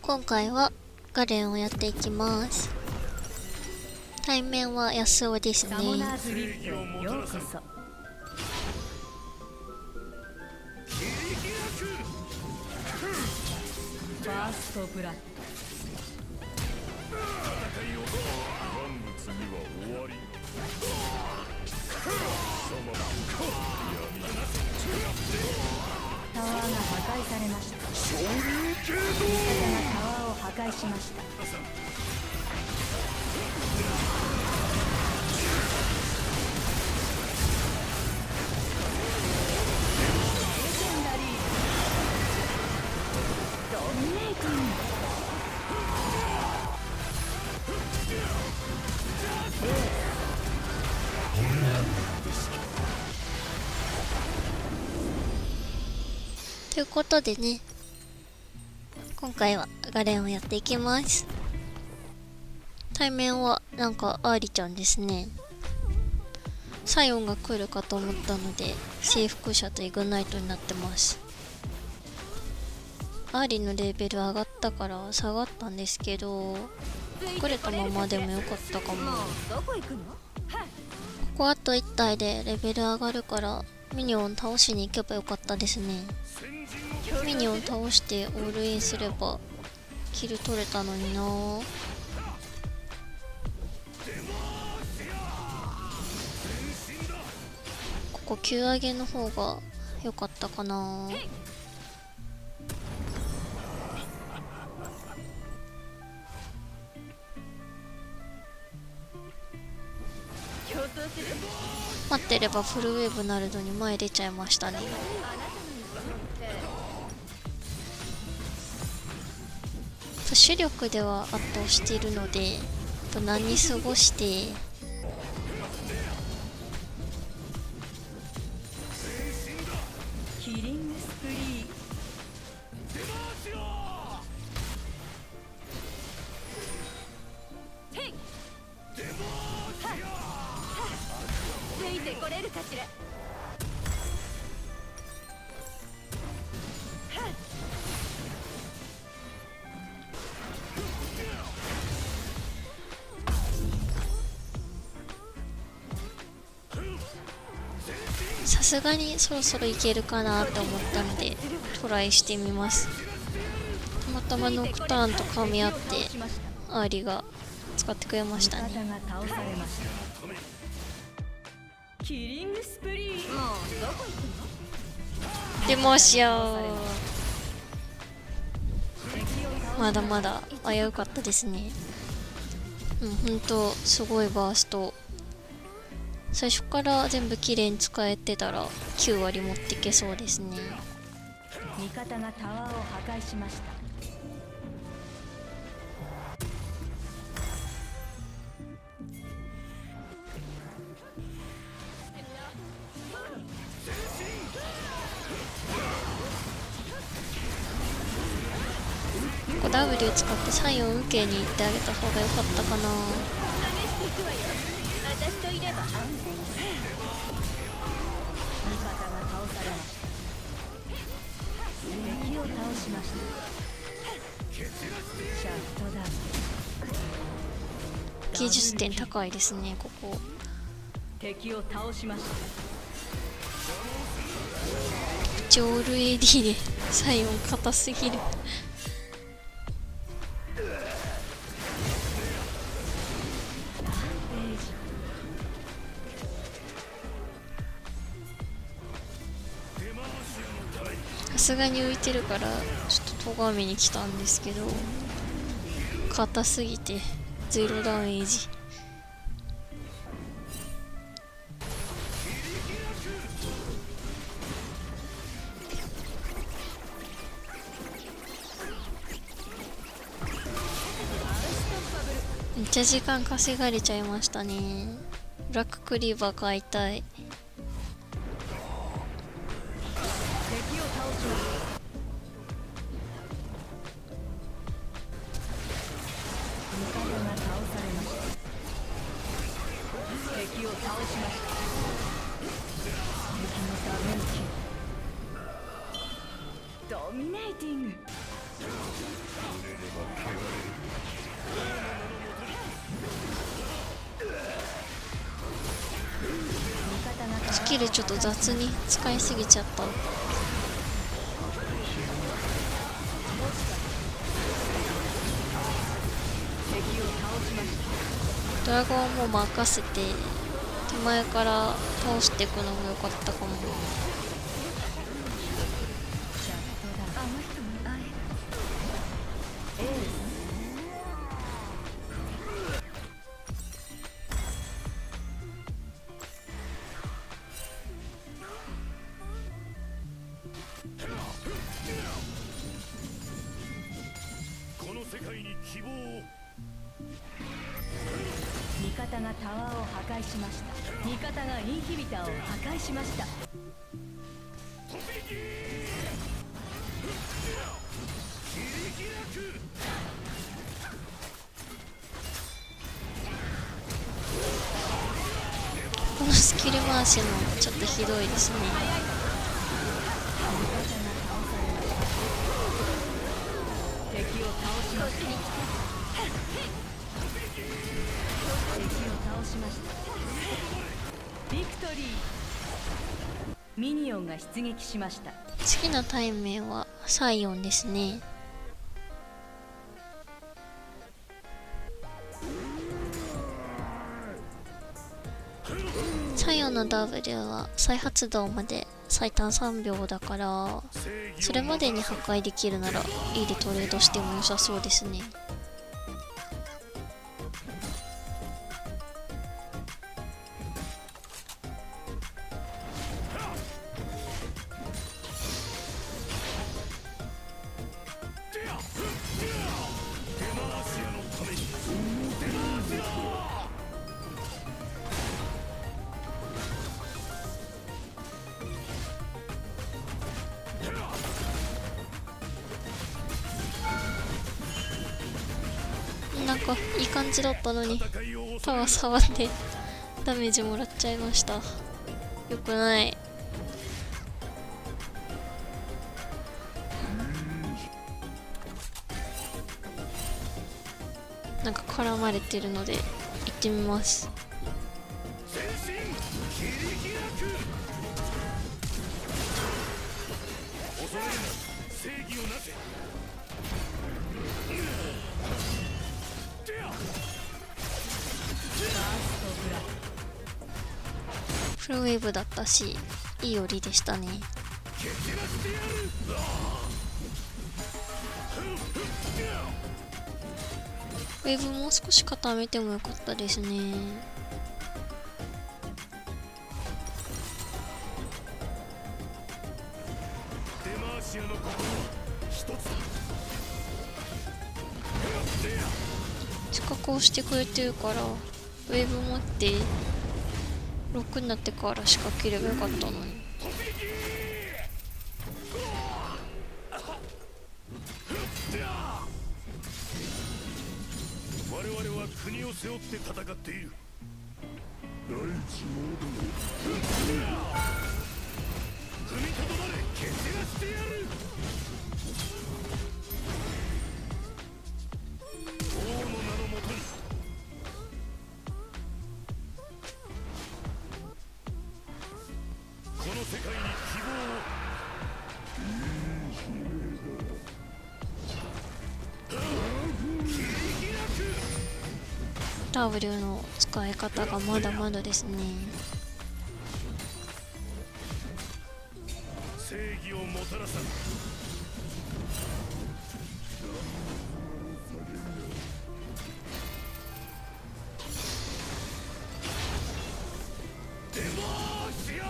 今回はガレンをやっていきます。対面は安尾ですね。サモナーズリップへようこそ。ファーストブラッド。万物には終わり。タワーが破壊されました。味方がタワーを破壊しました。ということでね、今回はガレンをやっていきます。対面はなんかアーリちゃんですね。サイオンが来るかと思ったので征服者とイグナイトになってます。アーリのレベル上がったから下がったんですけど、隠れたままでもよかったかも。ここあと1体でレベル上がるからミニオン倒しに行けばよかったですね。ミニオン倒してオールインすればキル取れたのにな。ここ9上げの方が良かったかな。待ってればフルウェーブなるのに前出ちゃいましたね。主力では圧倒しているので、何過ごしてキリングスプリー。ついてこれるかしら。さすがにそろそろいけるかなって思ったのでトライしてみます。たまたまノクターンと噛み合ってアーリが使ってくれましたね。キリングスプリー。でもしよう。まだまだ危うかったですね。ほんとすごいバースト。最初から全部きれいに使えてたら9割持ってけそうですね。味方がタワーを破壊しました。ここ W 使ってサインを受けに行ってあげた方が良かったかな。私といれば安全。味方が倒されました。敵を倒しました。シャットダウン。技術点高いですねここ。敵を倒しました。ジョール AD でサイオン硬すぎる。さすがに浮いてるからちょっと咎めに来たんですけど、硬すぎてゼロダメージ。めっちゃ時間稼がれちゃいましたね。ブラッククリーバー買いたい。敵を倒しました。敵のダメージ。ドミネーティング。スキルちょっと雑に使いすぎちゃった。ドラゴンも任せて手前から倒していくのも良かったかも。この世界に希望を。味方がタワーを破壊しました。味方がインヒビターを破壊しました。このスキル回しもちょっとひどいですね。敵を倒しました。敵を倒しました。ビクトリー。ミニオンが出撃しました。好きな対面はサイオンですね。サイオンの W は再発動まで最短3秒だから、それまでに破壊できるなら E でトレードしても良さそうですね。なんかいい感じだったのにタワー触ってダメージもらっちゃいました。よくない。なんか絡まれてるので行ってみます。フルウェーブだったしいい寄りでしたね。ウェーブもう少し固めてもよかったですね。近くをしてくれてるからウェーブ持って6になってから仕掛ければよかったのに。我々は国を背負って戦っている。大地モード踏みとどまれ、蹴散らしてやる。王の名のもとにこの世界に希望を。W の使い方がまだまだですね。正義をもたらさん。デモーシア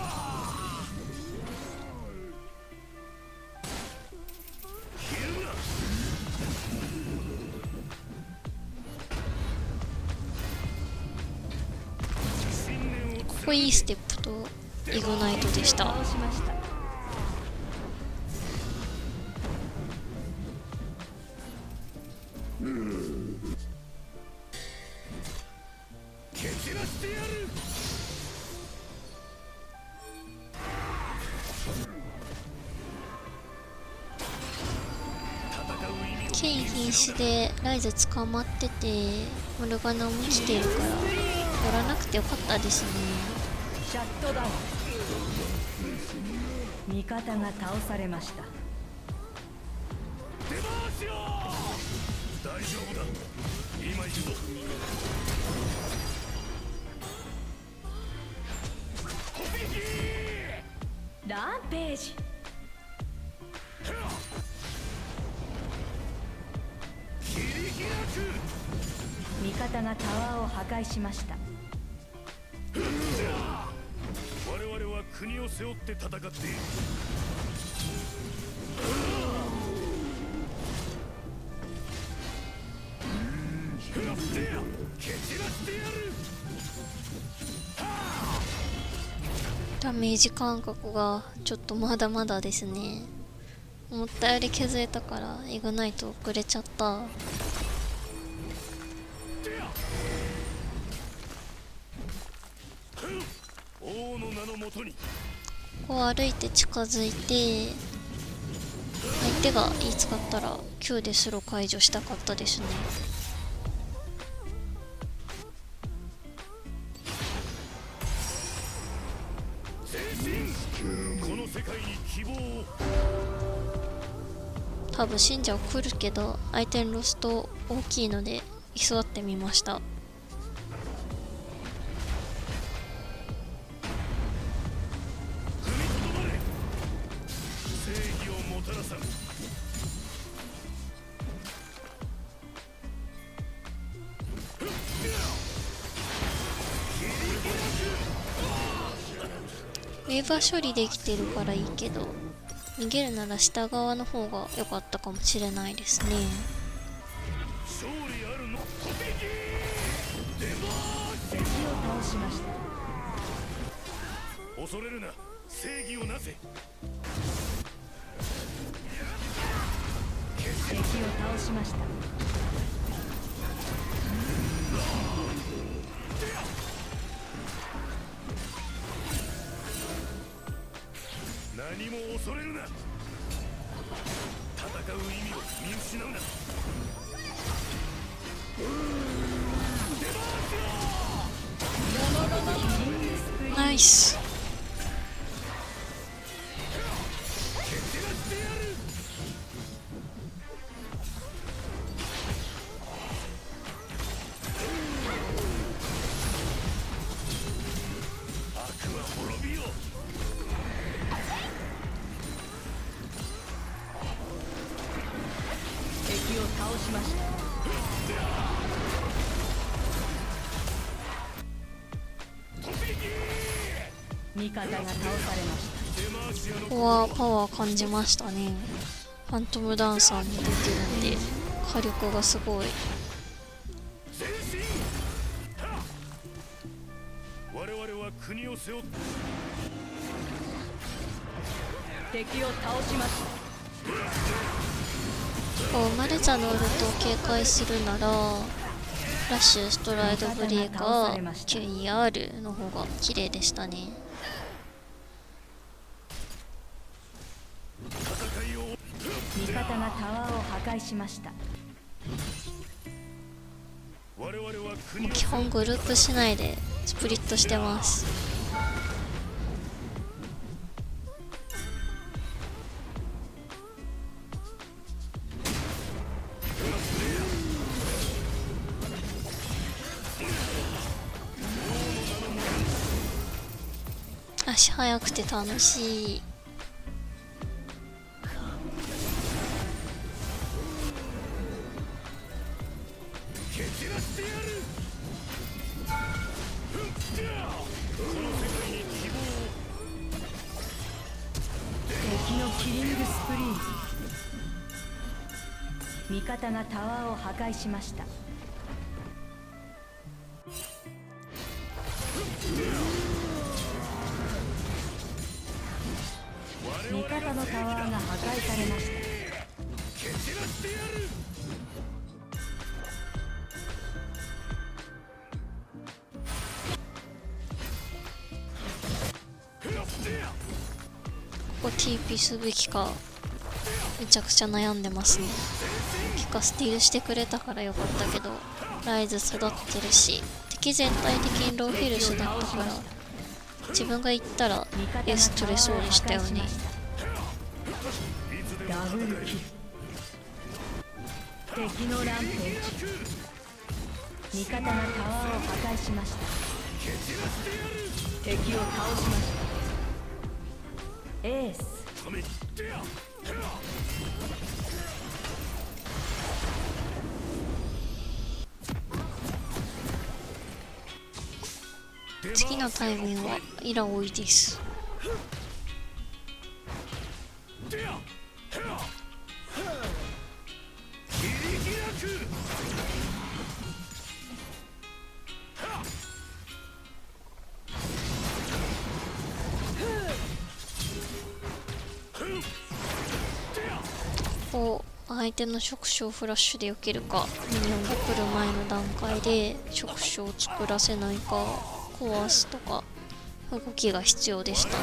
ひるむな。かっこいいステップとイグナイトでした。倒しました。蹴散らしてやる。戦う意味を。ケイン瀕死でライズ捕まっててモルガナも来てるからやらなくてよかったですね。シャットダウン。味方が倒されました。出回しろ。大丈夫だ、今行くぞ。ランページ。切り開く。味方がタワーを破壊しました。我々は国を背負って戦っている。蹴散らしてやる。ダメージ感覚がちょっとまだまだですね。思ったより削れたからイグナイト遅れちゃった。王の名のもとに。こう歩いて近づいて相手が言い使ったら Q でスロー解除したかったですね。この世界に希望を。多分信者は来るけど相手のロスト大きいので居座ってみました。踏みとどまれ。正義をもたらさん。ウェーバー処理できてるからいいけど逃げるなら下側の方が良かったかもしれないですね。勝利あるの。敵を倒しました。恐れるな、正義をなせ。敵を倒しました。何も恐れるな。戦う意味を見失うな。ナイス。悪は滅びよ。敵を倒しました。味方が倒されました。ここはパワー感じましたね。ファントムダンサーも出てるんで火力がすごい。我々は国を背負って。敵を倒しました。こうマルチャのウルトを警戒するならラッシュ、ストライドブレーカー、QER の方が綺麗でしたね。味方がタワーを破壊しました。我々は国を基本グループしないでスプリットしてます。足速くて楽しい。蹴散らしてやる。この世界に希望を。敵のキリングスプリーン。味方がタワーを破壊しました。味方のタワーが破壊されました。蹴散らしてやる。ここ TP すべきかめちゃくちゃ悩んでますね。結かスティールしてくれたからよかったけど、ライズ育ってるし、敵全体的にローヘルスだったから自分が行ったらエース取れそうでしたよね。ダブルキル。敵のランページ。味方がタワーを破壊しました。敵を倒しました。エース。次のタイミングはイラ多いです。こう相手の触手をフラッシュで避けるか、ミニオンが来る前の段階で触手を作らせないか壊すとか動きが必要でしたね。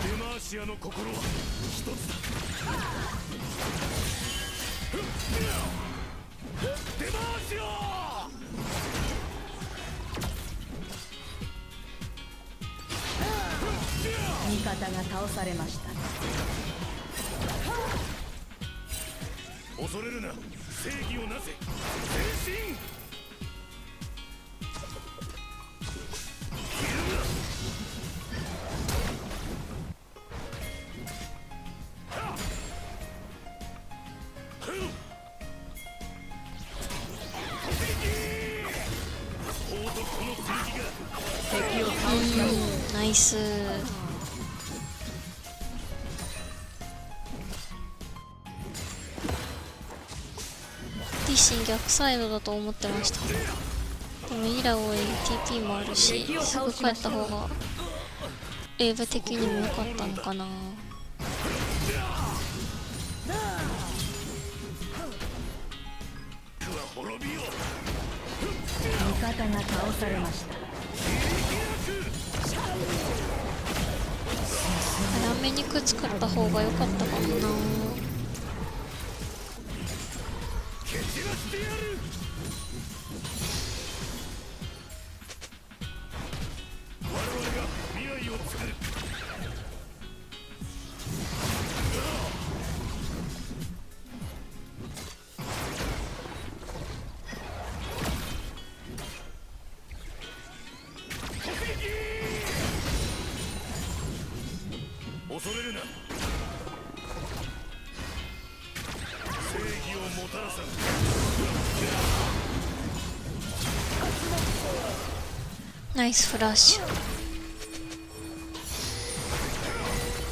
デマーシアの心は一つだ。デマーシア。味方が倒されました。恐れるな、正義をなせ。前進。敵を倒しました。ナイス。ティッシン逆サイドだと思ってました。でもイラオイ TP もあるし、すぐ帰った方がレーブ的にも良かったのかな。味方が倒されました。早めにくっつかった方が良かったかもな。恐れるな。正義をもたらさん。ナイスフラッシュ。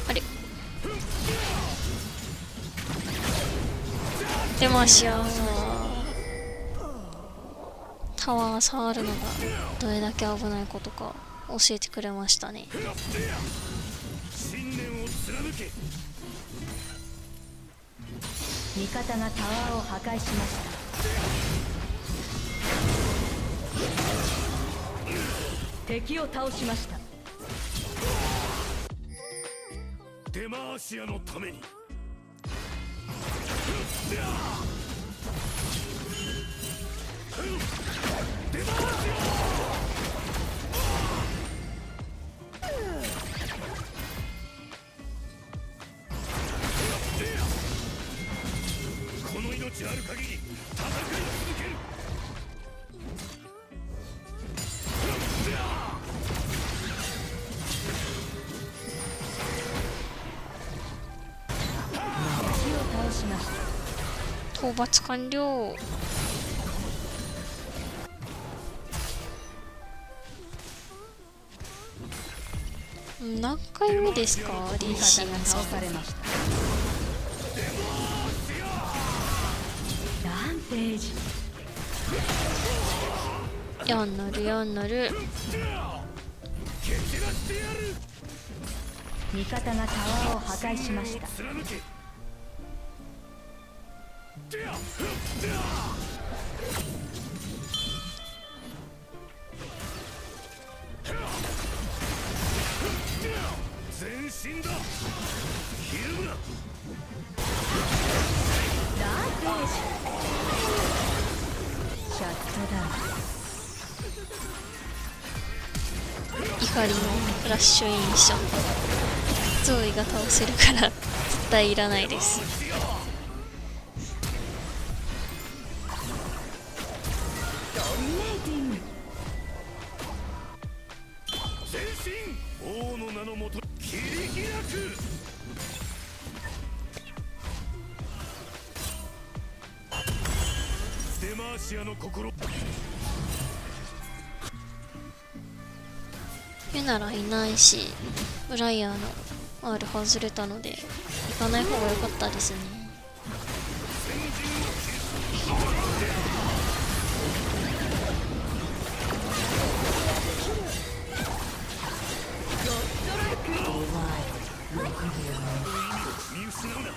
あれ出ましょう。タワー触るのがどれだけ危ないことか教えてくれましたね。信念を貫け。味方がタワーを破壊しました。敵を倒しました。デマーシアのために。この命ある限り戦い続ける。敵を倒しました。討伐完了。何回目ですかリーシー味方が倒されました。ランページ。4乗る4乗る。味方がタワーを破壊しました。全身だ。ひるむな。ダークエージシャットダウン。怒りのフラッシュインション。ゾーイが倒せるから絶対いらないです。ドミネーティング。全身王の名のもと切り開く。デマーシアの心。ユナラいないし、ブライヤーの R 外れたので行かない方が良かったですね。見失うな。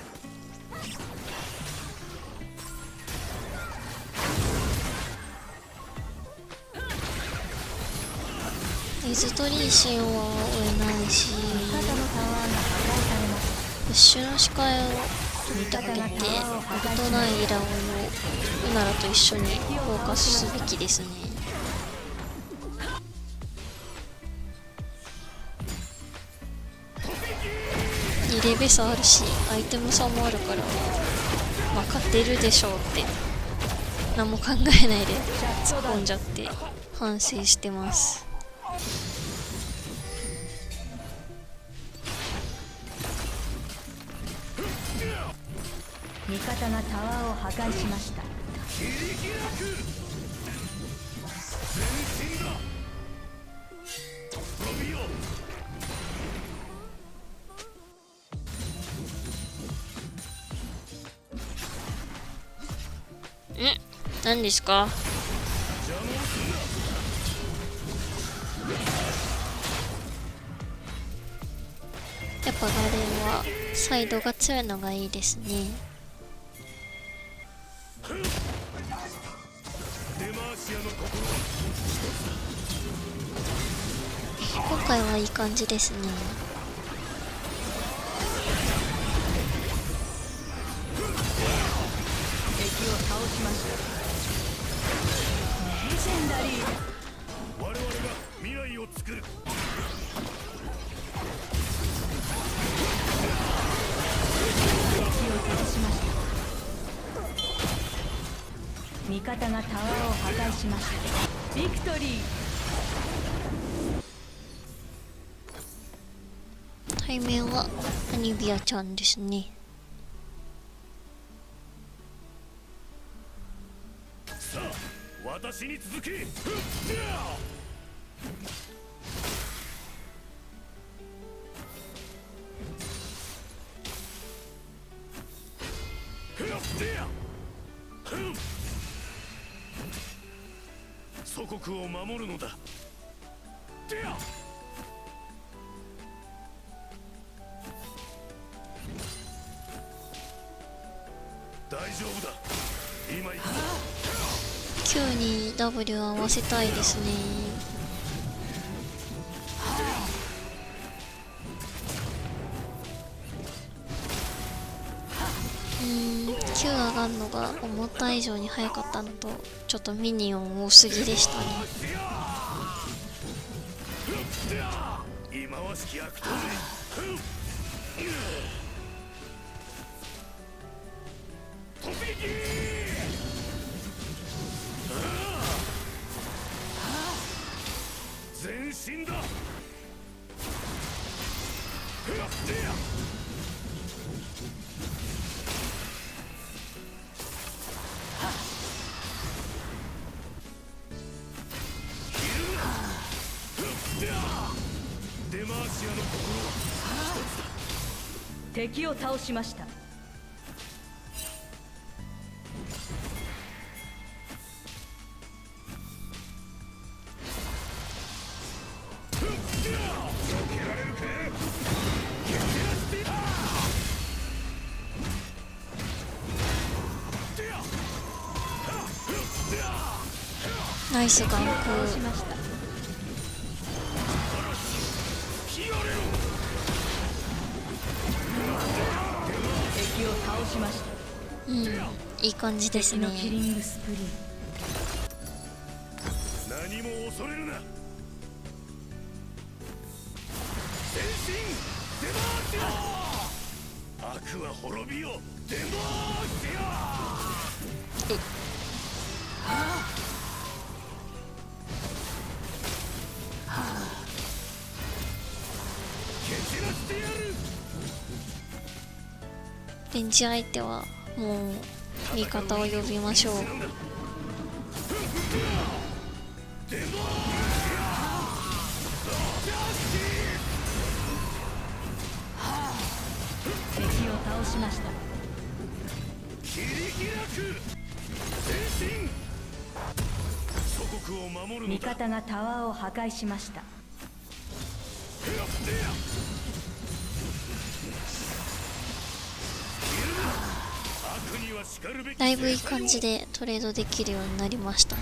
水鳥居神は追えないし、味方のタワーが破壊されました。プッシュの視界を取りたくて、オルトナイラをユナラと一緒にフォーカスすべきですね。2レベ差あるし、アイテム差もあるから、まあ勝てるでしょうって何も考えないで突っ込んじゃって反省してます。味方がタワーを破壊しました。切り開く。全身だ。飛びよ。何ですか？やっぱガレンはサイドが強いのがいいですね。今回はいい感じですね。敵を倒しました。レジェンダリー。我々が未来を作る。敵を倒しました。味方がタワーを破壊しました。ビクトリー。対面はアニビアちゃんですね。さあ私に続け。祖国を守るのだ。大丈夫だ。今行くぞ。 Q に W 合わせたいですね。Q 上がるのが思った以上に早かったのと、ちょっとミニオン多すぎでしたね。忌まわしき悪党め。突撃。全身だ。デマーシアの心は一つだ。敵を倒しました。ナイスガンク。倒しました。敵を倒しました。うん、いい感じですね。敵のキリングスプリン。何も恐れるな。全身出ますよ。悪は滅びよ。出ますよ。蹴散らしてやる。ベンチ相手はもう味方を呼びましょう。敵を倒しました。切り開く。全身。祖国を守るのだ。味方がタワーを破壊しました。だいぶいい感じでトレードできるようになりましたね。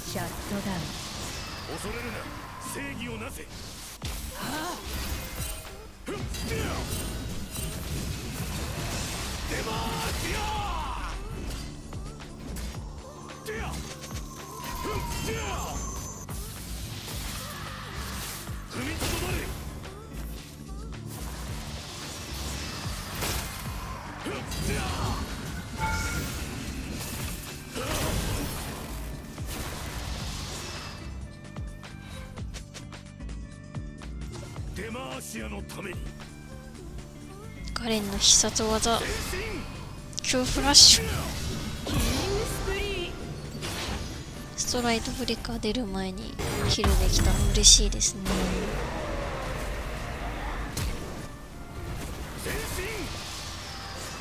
シャットダウン。恐れるな。正義をなせ。出ますよ。踏みとどまれ。デマーシアのために。ガレンの必殺技Qフラッシュ。キリングスプリー。ストライドブレーカー出る前にキルできたの嬉しいですね。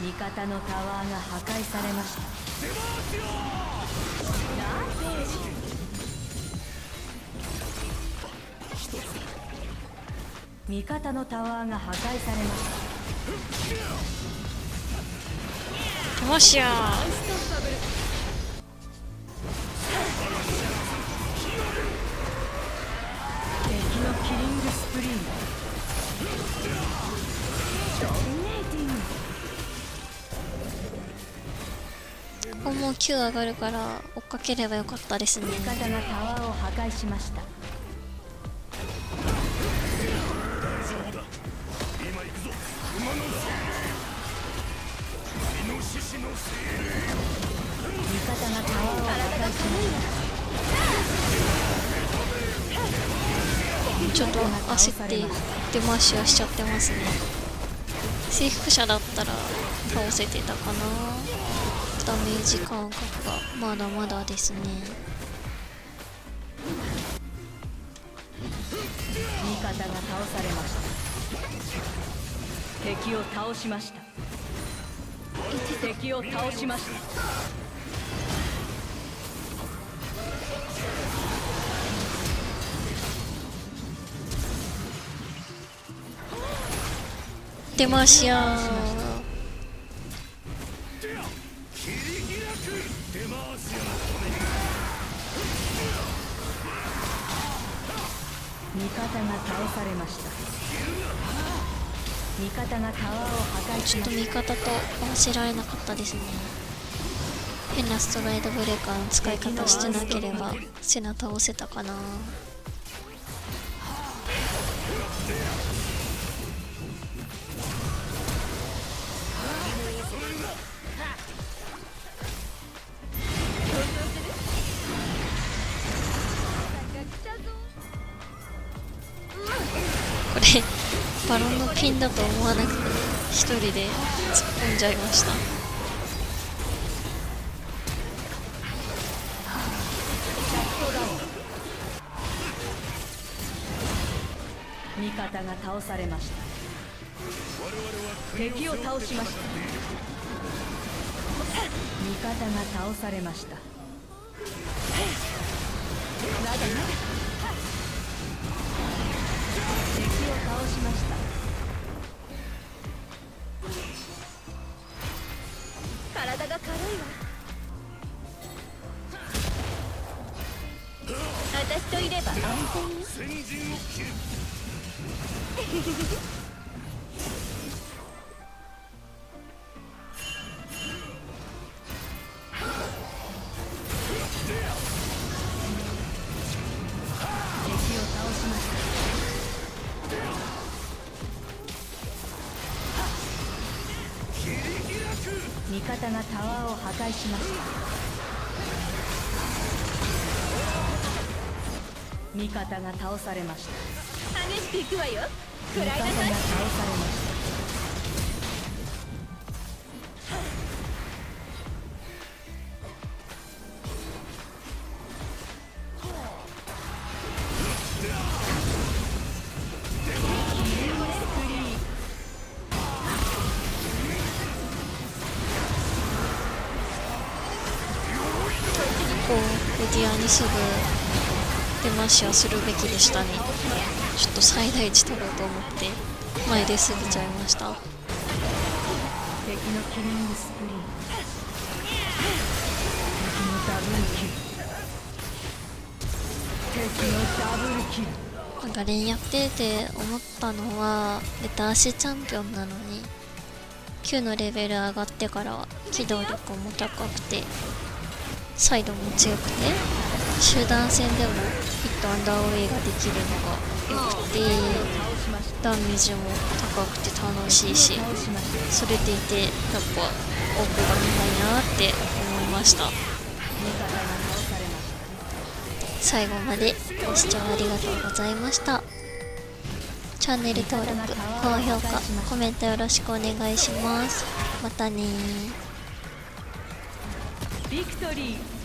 味方のタワーが破壊されました。ランページ。味方のタワーが破壊されました。来ましやー。敵のキリングスプリング。ドミネーティング。ここも9上がるから追っかければよかったですね。味方がタワーを破壊しました。味方がタワーを破壊しました。ちょっと焦って出回しはしちゃってますね。征服者だったら倒せてたかな。ダメージ感覚がまだまだですね。味方が倒されました。敵を倒しました。敵を倒しました。出回しやー。味方が倒されました。味方がタワーを破壊しました。ちょっと味方と合わせられなかったですね。変なストライドブレーカーの使い方してなければセナ倒せたかな。これバロンのピンだと思わなくて一人で突っ込んじゃいました。味方が倒されました。敵を倒しました。味方が倒されました。まだまだ敵を倒しました。体が軽いわ。私といれば安全よ。先陣を切る。敵を倒しました。切り開く。味方がタワーを破壊しました。味方が倒されました。激しくいくわよ。味方が倒されました。こうメディアにすぐ出マッシュはするべきでしたね。ちょっと最大値取ろうと思って前出過ぎちゃいました。敵のキリングスプリーン。敵のダブルキル。敵のダブルキル。なんか連やってて思ったのは、レタ足チャンピオンなのに9のレベル上がってから機動力も高くてサイドも強くて、集団戦でもヒットアンダーウェイができるのが良くて、ダメージも高くて楽しいし、それでいてやっぱ奥が見たいなって思いました。最後までご視聴ありがとうございました。チャンネル登録、高評価、コメントよろしくお願いします。またねー。ビクトリー。